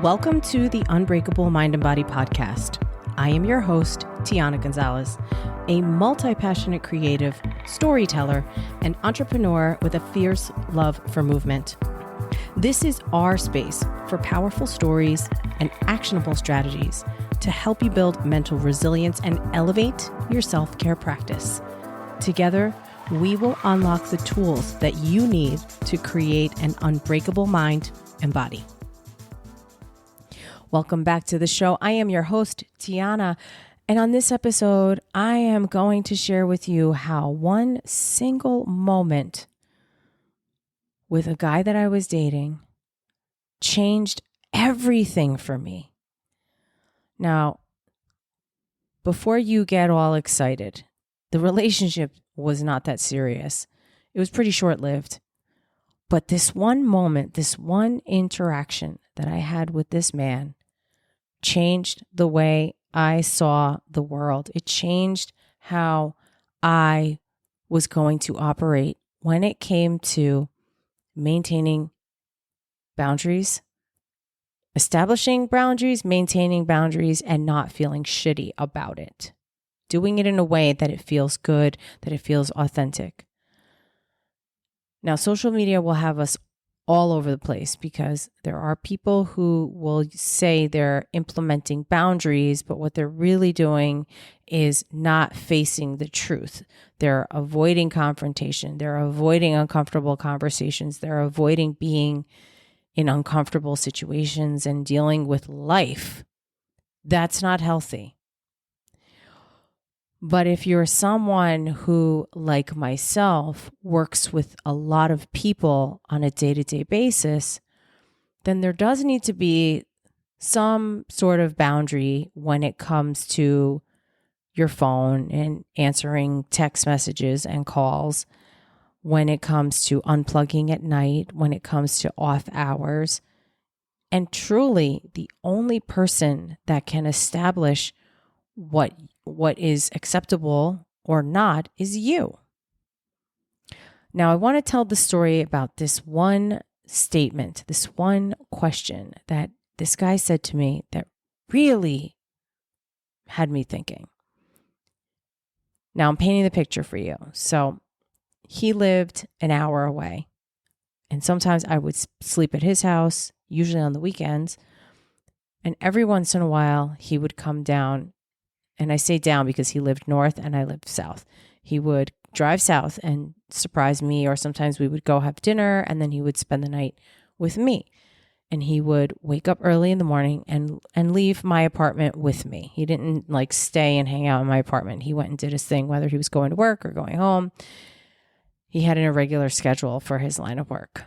Welcome to the Unbreakable Mind and Body podcast. I am your host, Tiana Gonzalez, a multi-passionate creative, storyteller, and entrepreneur with a fierce love for movement. This is our space for powerful stories and actionable strategies to help you build mental resilience and elevate your self-care practice. Together, we will unlock the tools that you need to create an unbreakable mind and body. Welcome back to the show. I am your host, Tiana, and on this episode, I am going to share with you how one single moment with a guy that I was dating changed everything for me. Now, before you get all excited, the relationship was not that serious. It was pretty short-lived. But this one moment, this one interaction that I had with this man changed the way I saw the world. It changed how I was going to operate when it came to maintaining boundaries, establishing boundaries, maintaining boundaries, and not feeling shitty about it. Doing it in a way that it feels good, that it feels authentic. Now, social media will have us all over the place because there are people who will say they're implementing boundaries, but what they're really doing is not facing the truth. They're avoiding confrontation. They're avoiding uncomfortable conversations. They're avoiding being in uncomfortable situations and dealing with life. That's not healthy. But if you're someone who, like myself, works with a lot of people on a day-to-day basis, then there does need to be some sort of boundary when it comes to your phone and answering text messages and calls, when it comes to unplugging at night, when it comes to off hours. And truly, the only person that can establish what is acceptable or not is you. Now, I want to tell the story about this one statement, this one question that this guy said to me that really had me thinking. Now, I'm painting the picture for you. So he lived an hour away, and sometimes I would sleep at his house, usually on the weekends, and every once in a while he would come down. And I say down because he lived north and I lived south. He would drive south and surprise me, or sometimes we would go have dinner and then he would spend the night with me. And he would wake up early in the morning and leave my apartment with me. He didn't like stay and hang out in my apartment. He went and did his thing, whether he was going to work or going home. He had an irregular schedule for his line of work.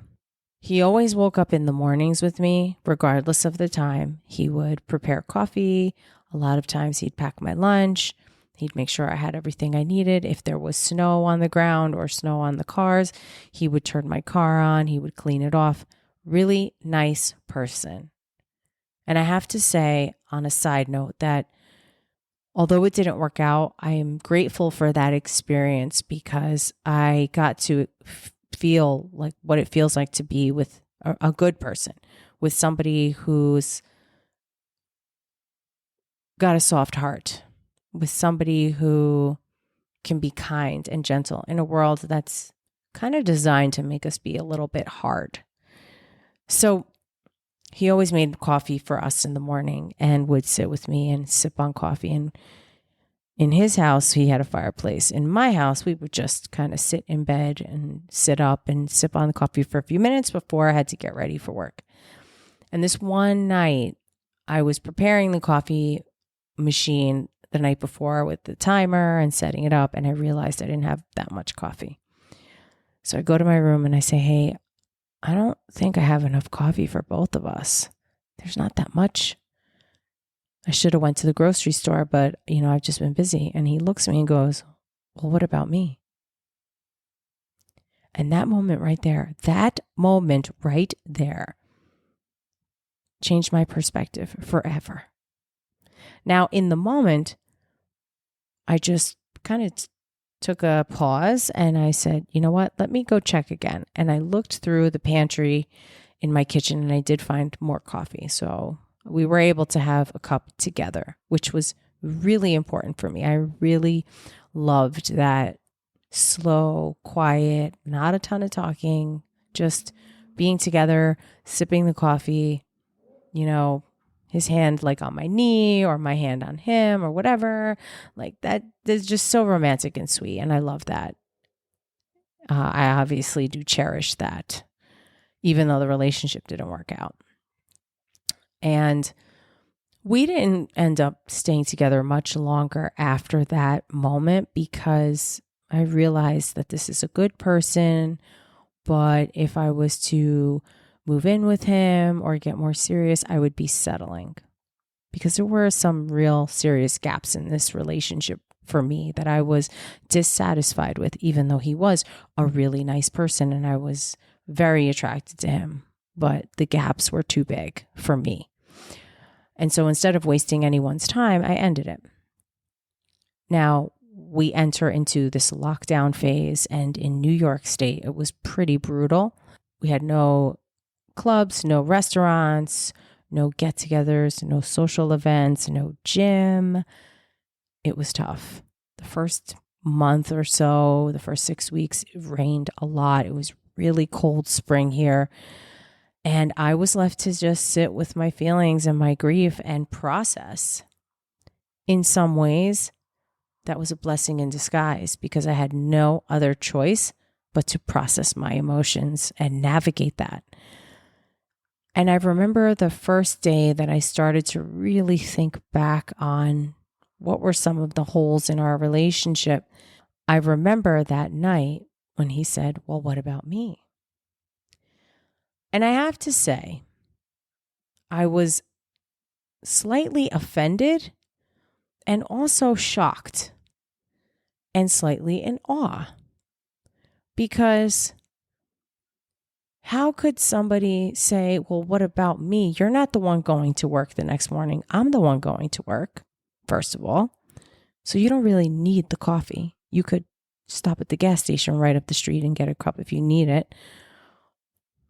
He always woke up in the mornings with me, regardless of the time. He would prepare coffee. A lot of times he'd pack my lunch. He'd make sure I had everything I needed. If there was snow on the ground or snow on the cars, he would turn my car on. He would clean it off. Really nice person. And I have to say, on a side note, that although it didn't work out, I am grateful for that experience because I got to feel like what it feels like to be with a good person, with somebody who's got a soft heart, with somebody who can be kind and gentle in a world that's kind of designed to make us be a little bit hard. So he always made coffee for us in the morning and would sit with me and sip on coffee. And in his house, he had a fireplace. In my house, we would just kind of sit in bed and sit up and sip on the coffee for a few minutes before I had to get ready for work. And this one night, I was preparing the coffee machine the night before with the timer and setting it up, and I realized I didn't have that much coffee. So I go to my room and I say, hey, I don't think I have enough coffee for both of us. There's not that much. I should have went to the grocery store, but I've just been busy. And he looks at me and goes, well, what about me? And that moment right there changed my perspective forever. Now, in the moment, I just kind of took a pause and I said, you know what, let me go check again. And I looked through the pantry in my kitchen and I did find more coffee. So We were able to have a cup together, which was really important for me. I really loved that slow, quiet, not a ton of talking, just being together, sipping the coffee, his hand like on my knee or my hand on him or whatever. Like that is just so romantic and sweet. And I love that. I obviously do cherish that, even though the relationship didn't work out. And we didn't end up staying together much longer after that moment because I realized that this is a good person, but if I was to move in with him or get more serious, I would be settling because there were some real serious gaps in this relationship for me that I was dissatisfied with, even though he was a really nice person and I was very attracted to him, but the gaps were too big for me. And so instead of wasting anyone's time, I ended it. Now, we enter into this lockdown phase, and in New York State, it was pretty brutal. We had no clubs, no restaurants, no get-togethers, no social events, no gym. It was tough. The first month or so, the first 6 weeks, it rained a lot. It was really cold spring here. And I was left to just sit with my feelings and my grief and process. In some ways, that was a blessing in disguise because I had no other choice but to process my emotions and navigate that. And I remember the first day that I started to really think back on what were some of the holes in our relationship. I remember that night when he said, "Well, what about me?" And I have to say, I was slightly offended and also shocked and slightly in awe. Because how could somebody say, "Well, what about me? You're not the one going to work the next morning. I'm the one going to work," first of all. So you don't really need the coffee. You could stop at the gas station right up the street and get a cup if you need it,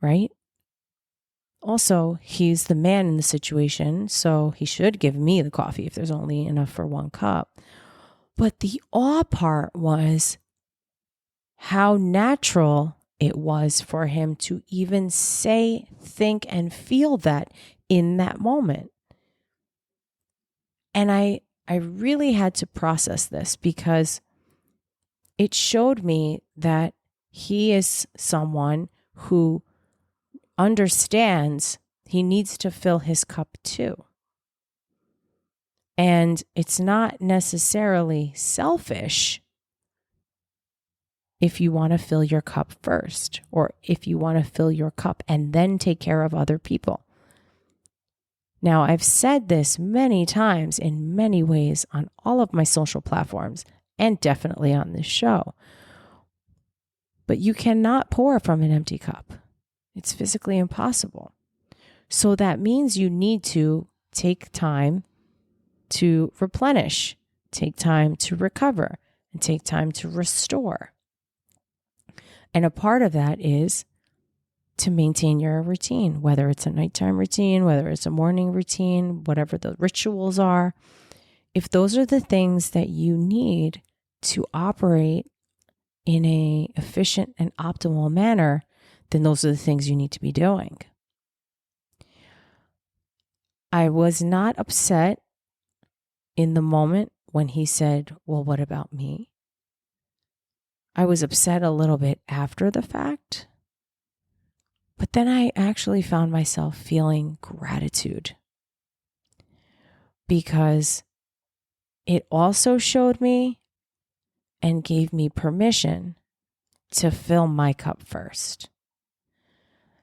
right? Also, he's the man in the situation, so he should give me the coffee if there's only enough for one cup. But the awe part was how natural it was for him to even say, think, and feel that in that moment. And I really had to process this because it showed me that he is someone who understands he needs to fill his cup too. And it's not necessarily selfish if you want to fill your cup first, or if you want to fill your cup and then take care of other people. Now, I've said this many times in many ways on all of my social platforms and definitely on this show, but you cannot pour from an empty cup. It's physically impossible. So that means you need to take time to replenish, take time to recover, and take time to restore. And a part of that is to maintain your routine, whether it's a nighttime routine, whether it's a morning routine, whatever the rituals are. If those are the things that you need to operate in an efficient and optimal manner, then those are the things you need to be doing. I was not upset in the moment when he said, "Well, what about me?" I was upset a little bit after the fact, but then I actually found myself feeling gratitude because it also showed me and gave me permission to fill my cup first.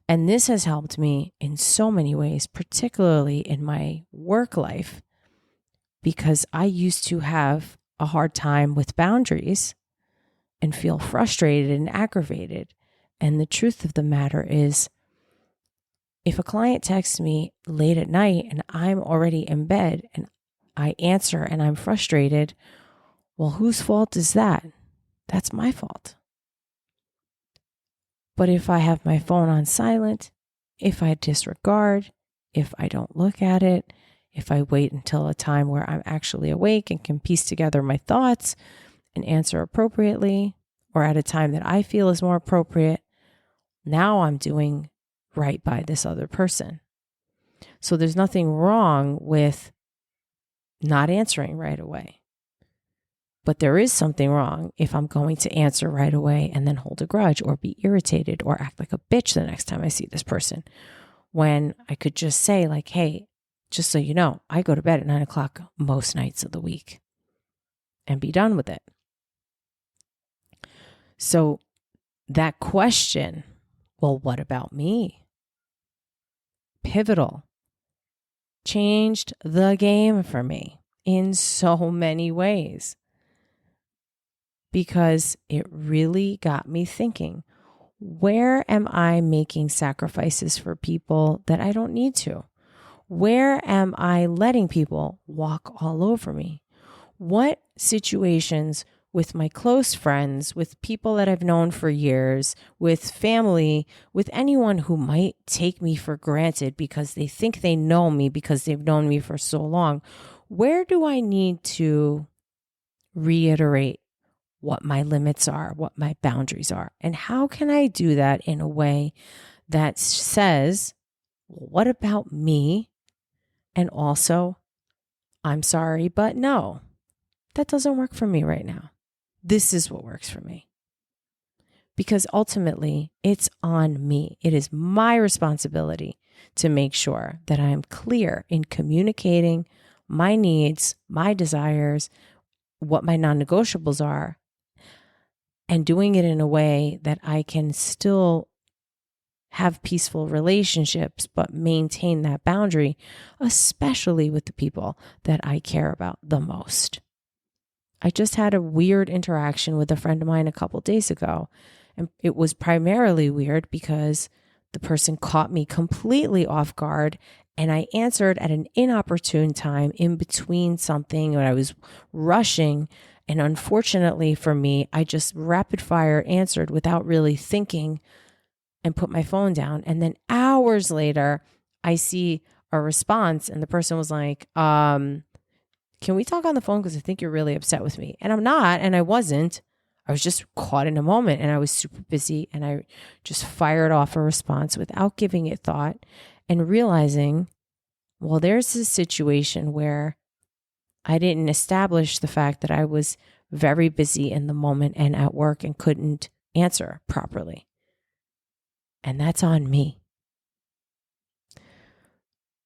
And this has helped me in so many ways, particularly in my work life, because I used to have a hard time with boundaries and feel frustrated and aggravated. And the truth of the matter is, if a client texts me late at night and I'm already in bed and I answer and I'm frustrated, well, whose fault is that? That's my fault. But if I have my phone on silent, if I disregard, if I don't look at it, if I wait until a time where I'm actually awake and can piece together my thoughts and answer appropriately, or at a time that I feel is more appropriate, now I'm doing right by this other person. So there's nothing wrong with not answering right away. But there is something wrong if I'm going to answer right away and then hold a grudge or be irritated or act like a bitch the next time I see this person, when I could just say like, hey, just so you know, I go to bed at 9:00 most nights of the week, and be done with it. So that question, well, what about me? Pivotal. Changed the game for me in so many ways, because it really got me thinking, where am I making sacrifices for people that I don't need to? Where am I letting people walk all over me? What situations with my close friends, with people that I've known for years, with family, with anyone who might take me for granted because they think they know me because they've known me for so long, where do I need to reiterate what my limits are, what my boundaries are? And how can I do that in a way that says, well, what about me? And also, I'm sorry, but no, that doesn't work for me right now. This is what works for me. Because ultimately, it's on me. It is my responsibility to make sure that I am clear in communicating my needs, my desires, what my non-negotiables are, and doing it in a way that I can still have peaceful relationships, but maintain that boundary, especially with the people that I care about the most. I just had a weird interaction with a friend of mine a couple days ago, and it was primarily weird because the person caught me completely off guard, and I answered at an inopportune time in between something when I was rushing. And unfortunately for me, I just rapid fire answered without really thinking and put my phone down. And then hours later, I see a response, and the person was like, can we talk on the phone? Because I think you're really upset with me. And I'm not, and I wasn't. I was just caught in a moment, and I was super busy, and I just fired off a response without giving it thought and realizing, well, there's a situation where I didn't establish the fact that I was very busy in the moment and at work and couldn't answer properly. And that's on me.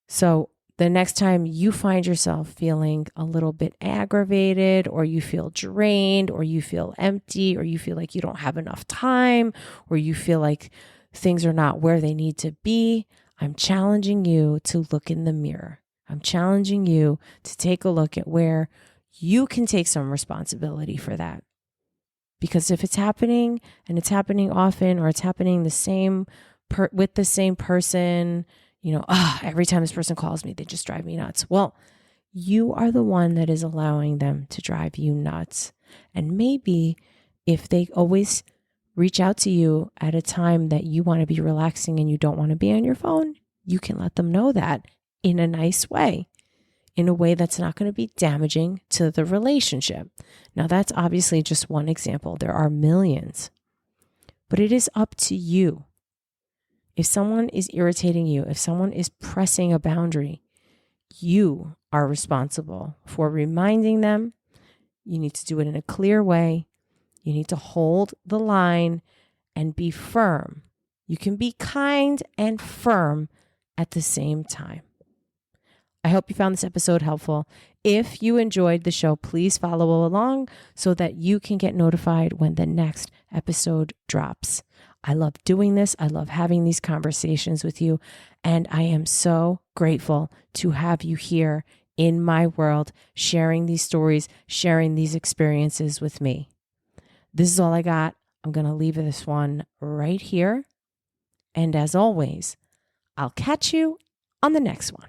So the next time you find yourself feeling a little bit aggravated, or you feel drained, or you feel empty, or you feel like you don't have enough time, or you feel like things are not where they need to be, I'm challenging you to look in the mirror. I'm challenging you to take a look at where you can take some responsibility for that. Because if it's happening, and it's happening often, or it's happening with the same person, every time this person calls me, they just drive me nuts. Well, you are the one that is allowing them to drive you nuts. And maybe if they always reach out to you at a time that you want to be relaxing and you don't want to be on your phone, you can let them know that in a nice way, in a way that's not going to be damaging to the relationship. Now, that's obviously just one example. There are millions, but it is up to you. If someone is irritating you, if someone is pressing a boundary, you are responsible for reminding them. You need to do it in a clear way. You need to hold the line and be firm. You can be kind and firm at the same time. I hope you found this episode helpful. If you enjoyed the show, please follow along so that you can get notified when the next episode drops. I love doing this. I love having these conversations with you. And I am so grateful to have you here in my world, sharing these stories, sharing these experiences with me. This is all I got. I'm going to leave this one right here. And as always, I'll catch you on the next one.